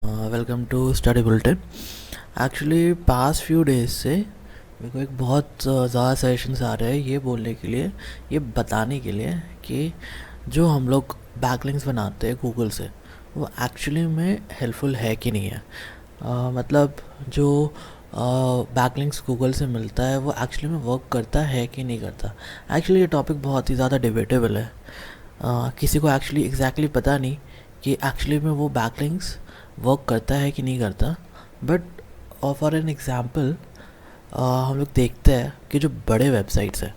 Welcome to study bulletin. Actually past few days से मेरे को एक बहुत ज़्यादा सजेशंस आ रहे हैं ये बोलने के लिए, ये बताने के लिए कि जो हम लोग बैकलिंक्स बनाते हैं गूगल से वो एक्चुअली में हेल्पफुल है कि नहीं है। मतलब जो बैकलिंक्स गूगल से मिलता है वो एक्चुअली में वर्क करता है कि नहीं करता। एक्चुअली ये टॉपिक बहुत ही ज़्यादा डिबेटेबल है। किसी को एक्चुअली एग्जैक्टली पता नहीं कि एक्चुअली में वो बैकलिंक्स वर्क करता है कि नहीं करता। बट फॉर एन एग्ज़ाम्पल हम लोग देखते हैं कि जो बड़े वेबसाइट्स हैं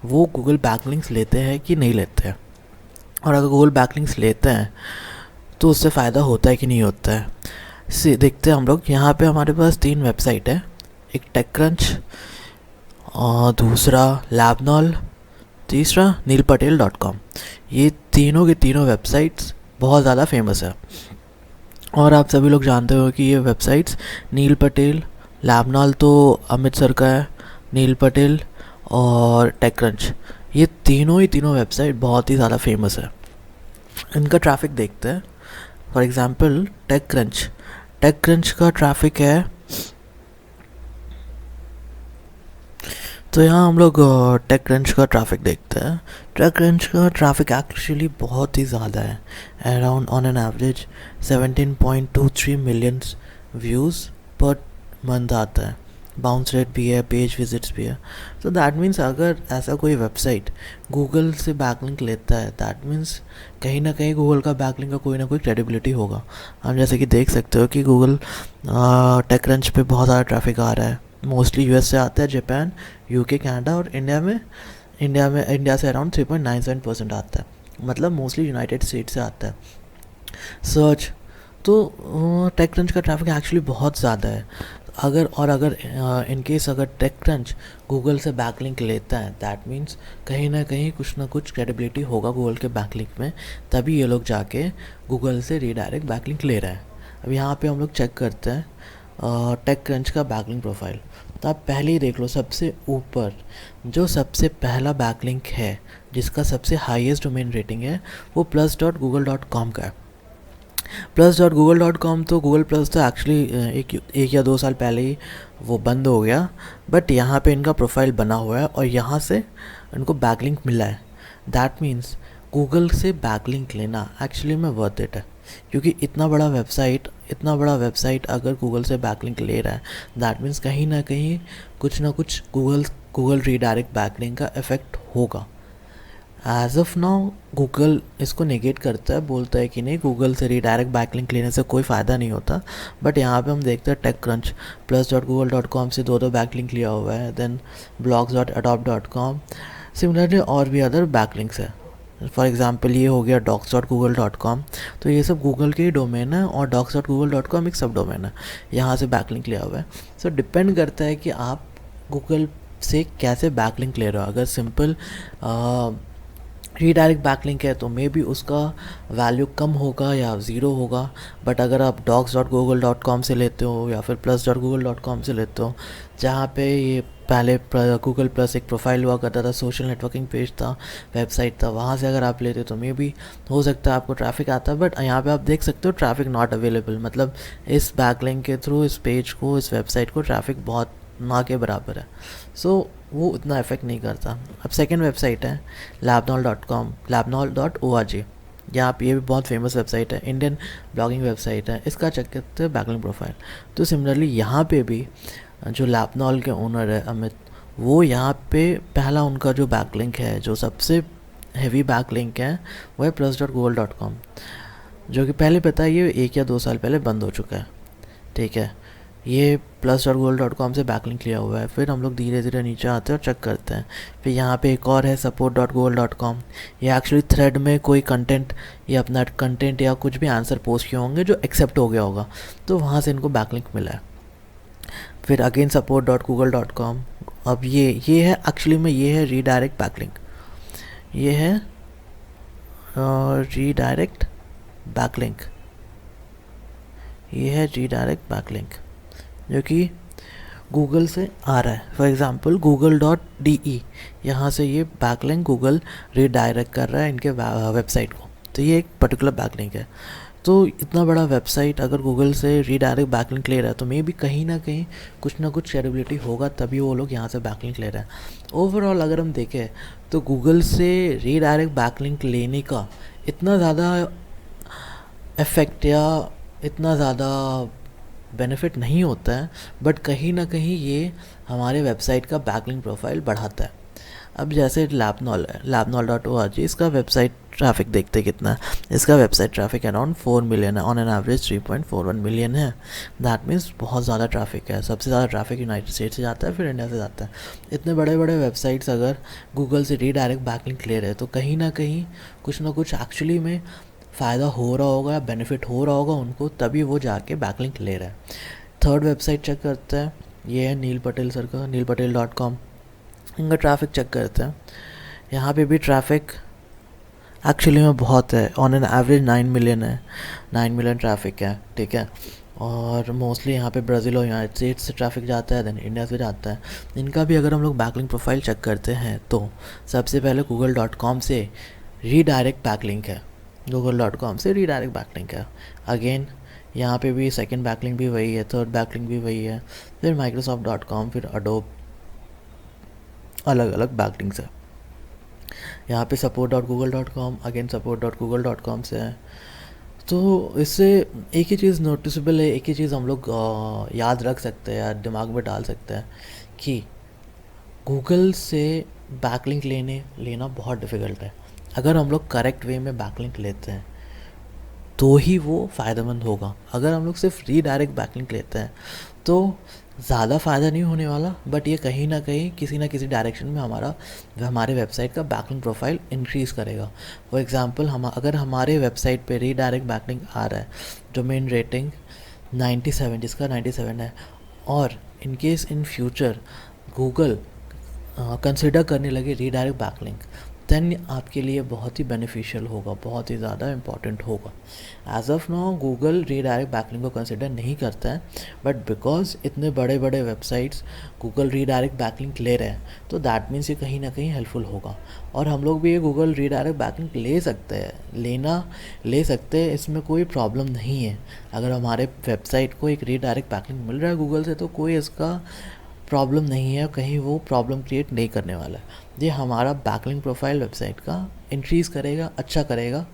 वो गूगल बैकलिंक्स लेते हैं कि नहीं लेते हैं, और अगर गूगल बैकलिंक्स लेते हैं तो उससे फ़ायदा होता है कि नहीं होता है। देखते हैं हम लोग। यहाँ पे हमारे पास 3 वेबसाइट है, एक टेकक्रंच और दूसरा लैबनॉल, तीसरा नीलपटेल.com। ये तीनों के तीनों वेबसाइट्स बहुत ज़्यादा फेमस है और आप सभी लोग जानते हो कि ये वेबसाइट्स नील पटेल, लैबनॉल तो अमित सर का है, नील पटेल और टेकक्रंच, ये तीनों वेबसाइट बहुत ही ज़्यादा फेमस है। इनका ट्रैफिक देखते हैं। फॉर एग्ज़ाम्पल टेकक्रंच का ट्रैफिक है, तो यहाँ हम लोग टेकक्रंच का ट्रैफिक देखते हैं। टेकक्रंच का ट्रैफिक एक्चुअली बहुत ही ज़्यादा है, around on an average 17.23 million views per month आता है। बाउंस रेट भी है, पेज विजिट्स भी है। तो दैट मीन्स अगर ऐसा कोई वेबसाइट गूगल से बैकलिंक लेता है, दैट मीन्स कहीं ना कहीं गूगल का बैकलिंक का कोई ना कोई क्रेडिबिलिटी होगा। हम जैसे कि देख सकते हो कि गूगल टेकक्रंच पे बहुत ज़्यादा ट्रैफिक आ रहा है। मोस्टली यूएस से आता है, जापान, यूके, कनाडा, और इंडिया से अराउंड 3.97% आता है। मतलब मोस्टली यूनाइटेड स्टेट से आता है। सर्च तो टेकक्रंच का ट्रैफिक एक्चुअली बहुत ज़्यादा है। अगर इन केस अगर टेकक्रंच गूगल से बैकलिंक लेता है, दैट मीन्स कहीं ना कहीं कुछ ना कुछ क्रेडिबिलिटी होगा गूगल के बैकलिंक में, तभी ये लोग जाके गूगल से रीडायरेक्ट बैकलिंक ले रहे हैं। अब यहाँ पे हम लोग चेक करते हैं टेकक्रंच का बैकलिंक प्रोफाइल। तो आप पहले ही देख लो, सबसे ऊपर जो सबसे पहला बैकलिंक है जिसका सबसे हाईएस्ट डोमेन रेटिंग है वो plus.google.com का है। plus.google.com तो गूगल प्लस तो एक्चुअली एक या 2 साल पहले ही वो बंद हो गया, बट यहाँ पे इनका प्रोफाइल बना हुआ है और यहाँ से इनको बैकलिंक मिला है। दैट मीन्स गूगल से बैकलिंक लेना एक्चुअली में वर्थ इट है, क्योंकि इतना बड़ा वेबसाइट अगर गूगल से बैकलिंक ले रहा है, दैट मीन्स कहीं ना कहीं कुछ ना कुछ गूगल रीडायरेक्ट बैकलिंक का इफ़ेक्ट होगा। एज ऑफ नाउ गूगल इसको नेगेट करता है, बोलता है कि नहीं, गूगल से रीडायरेक्ट बैकलिंक लेने से कोई फ़ायदा नहीं होता। बट यहाँ पे हम देखते हैं टेकक्रंच plus.google.com से 2 बैकलिंक लिया हुआ है, देन blogs.adopt.com, सिमिलरली और भी अदर बैकलिंक्स है। फॉर एग्ज़ाम्पल ये हो गया docs.google.com, तो ये सब गूगल के ही डोमेन है और docs.google.com एक सब डोमेन है, यहाँ से बैकलिंक लिया हुआ है। सो डिपेंड करता है कि आप गूगल से कैसे बैकलिंक ले रहे हो। अगर सिंपल रीडायरेक्ट बैकलिंक है तो मे बी उसका वैल्यू कम होगा या ज़ीरो होगा। बट अगर आप docs.google.com से लेते हो या फिर plus.google.com से लेते हो, जहाँ पे ये पहले गूगल प्लस एक प्रोफाइल हुआ करता था, सोशल नेटवर्किंग पेज था, वेबसाइट था, वहाँ से अगर आप लेते तो मे बी हो सकता है आपको ट्रैफिक आता। बट यहाँ पे आप देख सकते हो ट्रैफिक नॉट अवेलेबल, मतलब इस बैकलिंक के थ्रू इस पेज को, इस वेबसाइट को ट्रैफिक बहुत ना के बराबर है। सो वो उतना इफेक्ट नहीं करता। अब सेकेंड वेबसाइट है labnol.com, labnol.org। यहाँ पे ये भी बहुत फेमस वेबसाइट है, इंडियन ब्लॉगिंग वेबसाइट है। इसका चेक करते हैं बैकलिंक प्रोफाइल। तो सिमिलरली यहाँ पे भी जो लैबनॉल के ओनर है अमित, वो यहाँ पे पहला उनका जो बैकलिंक है, जो सबसे हैवी बैकलिंक है, वो है plus.google.com, जो कि पहले पता है ये 1 या 2 साल पहले बंद हो चुका है। ठीक है, ये plus.google.com से बैकलिंक लिया हुआ है। फिर हम लोग धीरे धीरे नीचे आते हैं और चेक करते हैं। फिर यहाँ पे एक और है support.google.com। ये एक्चुअली थ्रेड में कोई कंटेंट या अपना कंटेंट या कुछ भी आंसर पोस्ट किए होंगे जो एक्सेप्ट हो गया होगा, तो वहाँ से इनको बैकलिंक मिला है। फिर अगेन support.google.com। अब ये है एक्चुअली में, ये है रीडायरेक्ट बैकलिंक, ये है रीडायरेक्ट बैकलिंक, ये है रीडायरेक्ट बैकलिंक जो कि गूगल से आ रहा है। फॉर एग्ज़ाम्पल google.de, यहाँ से ये बैकलिंक गूगल रीडायरेक्ट कर रहा है इनके वेबसाइट को, तो ये एक पर्टिकुलर बैकलिंक है। तो इतना बड़ा वेबसाइट अगर गूगल से रीडायरेक्ट बैकलिंक ले रहा है तो मे भी कहीं ना कहीं कुछ ना कुछ क्रेडिबिलिटी होगा, तभी वो लोग यहाँ से बैकलिंक ले रहे हैं। ओवरऑल अगर हम देखें तो गूगल से रीडायरेक्ट बैकलिंक लेने का इतना ज़्यादा इफ़ेक्ट या इतना ज़्यादा बेनिफिट नहीं होता है, बट कहीं ना कहीं ये हमारे वेबसाइट का बैकलिंक प्रोफाइल बढ़ाता है। अब जैसे लैबनॉल है, labnol.org, इसका वेबसाइट ट्रैफिक देखते कितना है। इसका वेबसाइट ट्रैफिक अराउंड 4 मिलियन है, ऑन एन एवरेज 3.41 मिलियन है। दैट मीन्स बहुत ज़्यादा ट्रैफिक है। सबसे ज़्यादा ट्रैफिक यूनाइटेड स्टेट्स से जाता है, फिर इंडिया से जाता है। इतने बड़े बड़े वेबसाइट्स अगर गूगल से रीडायरेक्ट बैकलिंक ले रहे हैं तो कहीं ना कुछ एक्चुअली में फ़ायदा हो रहा होगा, बेनिफिट हो रहा होगा उनको, तभी वो जाके बैकलिंक ले रहे हैं। थर्ड वेबसाइट चेक करते हैं, ये है नील पटेल सर का, neelpatel.com। इनका ट्रैफिक चेक करते हैं। यहाँ पे भी ट्रैफिक एक्चुअली में बहुत है, ऑन एन एवरेज 9 मिलियन है, 9 मिलियन ट्रैफिक है, ठीक है। और मोस्टली यहाँ पे ब्राज़ील और यूनाइटेड स्टेट्स से ट्रैफिक जाता है, देन इंडिया से जाता है। इनका भी अगर हम लोग बैकलिंक प्रोफाइल चेक करते हैं तो सबसे पहले google.com से रीडायरेक्ट बैकलिंक है, google.com से रीडायरेक्ट बैकलिंक है। अगेन यहाँ पे भी सेकंड बैकलिंक भी वही है, थर्ड बैकलिंक भी वही है, फिर microsoft.com, फिर अडोब, अलग अलग बैकलिंक्स है। यहाँ पे support.google.com, अगेन support.google.com से है। तो इससे एक ही चीज़ नोटिसेबल है, एक ही चीज़ हम लोग याद रख सकते हैं या दिमाग में डाल सकते हैं कि गूगल से बैकलिंक लेना बहुत डिफ़िकल्ट है। अगर हम लोग करेक्ट वे में बैकलिंक लेते हैं तो ही वो फ़ायदेमंद होगा। अगर हम लोग सिर्फ रीडायरेक्ट बैकलिंक लेते हैं तो ज़्यादा फ़ायदा नहीं होने वाला, बट ये कहीं ना कहीं किसी ना किसी डायरेक्शन में हमारे वेबसाइट का बैकलिंक प्रोफाइल इंक्रीज़ करेगा। फॉर एग्जांपल अगर हमारे वेबसाइट पे रीडायरेक्ट बैकलिंक आ रहा है, डोमेन रेटिंग 97, जिसका 97 है, और in case in future Google consider करने लगे रीडायरेक्ट बैकलिंक, देन आपके लिए बहुत ही बेनिफिशियल होगा, बहुत ही ज़्यादा इम्पॉर्टेंट होगा। As of now Google redirect backlink को कंसिडर नहीं करता है, बट बिकॉज इतने बड़े बड़े वेबसाइट्स गूगल रीडायरेक्ट बैकलिंक ले रहे हैं तो दैट मीन्स ये कहीं ना कहीं हेल्पफुल होगा। और हम लोग भी ये गूगल रीडायरेक्ट बैकलिंक ले सकते हैं, इसमें कोई प्रॉब्लम नहीं है। अगर हमारे वेबसाइट को एक रीडायरेक्ट बैकलिंक मिल रहा है गूगल से तो कोई इसका प्रॉब्लम नहीं है, कहीं वो प्रॉब्लम क्रिएट नहीं करने वाला है। ये हमारा बैकलिंक प्रोफाइल वेबसाइट का इंक्रीज़ करेगा, अच्छा करेगा,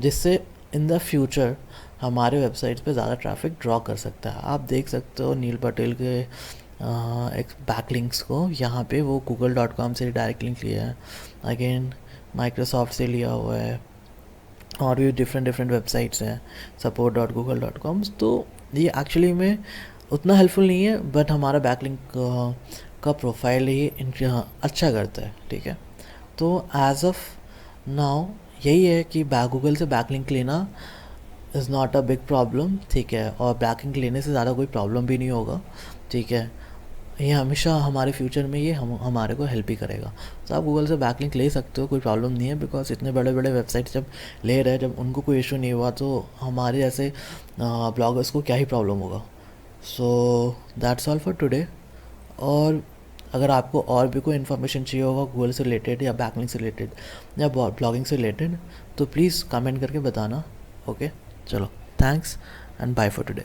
जिससे इन द फ्यूचर हमारे वेबसाइट्स पे ज़्यादा ट्रैफिक ड्रॉ कर सकता है। आप देख सकते हो नील पटेल के एक बैकलिंक्स को, यहाँ पे वो google.com से डायरेक्ट लिंक लिया है, अगेन माइक्रोसॉफ्ट से लिया हुआ है, और भी डिफरेंट वेबसाइट्स हैं, support.google.com। तो ये एक्चुअली में उतना हेल्पफुल नहीं है, बट हमारा बैकलिंक का प्रोफाइल ही अच्छा करता है, ठीक है। तो एज ऑफ नाउ यही है कि गूगल से बैकलिंक लेना is not a big problem, ठीक है, और बैकलिंक लेने से ज़्यादा कोई प्रॉब्लम भी नहीं होगा, ठीक है। ये हमेशा हमारे फ्यूचर में ये हमारे को हेल्प ही करेगा। तो आप गूगल से बैकलिंक ले सकते हो, कोई प्रॉब्लम नहीं है, बिकॉज इतने बड़े बड़े वेबसाइट जब ले रहे हैं, जब उनको कोई इशू नहीं हुआ तो हमारे जैसे ब्लॉगर्स को क्या ही प्रॉब्लम होगा। So that's all for today. और अगर आपको और भी कोई इन्फॉर्मेशन चाहिए होगा गूगल से रिलेटेड या बैकलिंक से रिलेटेड या ब्लॉगिंग से रिलेटेड तो प्लीज़ कमेंट करके बताना। ओके, चलो, thanks and bye for today.